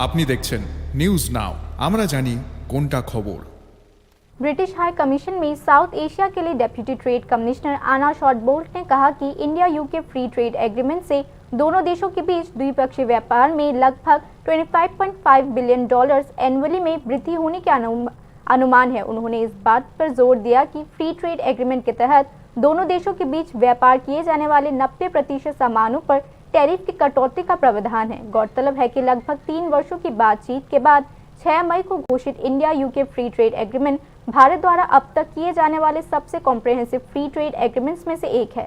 আপনি দেখছেন news now, আমরা জানি কোনটা খবর। ब्रिटिश हाई कमीशन में साउथ एशिया के लिए डेप्यूटी ट्रेड कमिश्नर आना शॉर्टबोल्ट ने कहा कि India UK free trade agreement से दोनों देशों के बीच द्विपक्षीय व्यापार में लगभग $25.5 बिलियन एनुअली में वृद्धि होने के अनुमान है। उन्होंने इस बात पर जोर दिया कि फ्री ट्रेड एग्रीमेंट के तहत दोनों देशों के बीच व्यापार किए जाने वाले 90% सामानों पर टैरिफ की कटौती का प्रावधान है। गौरतलब है कि लगभग 3 वर्षों की बातचीत के बाद 6 मई को घोषित India UK free trade agreement Bharat द्वारा अब तक किए जाने वाले सबसे कॉम्प्रिहेंसिव फ्री ट्रेड एग्रीमेंट्स में से एक है।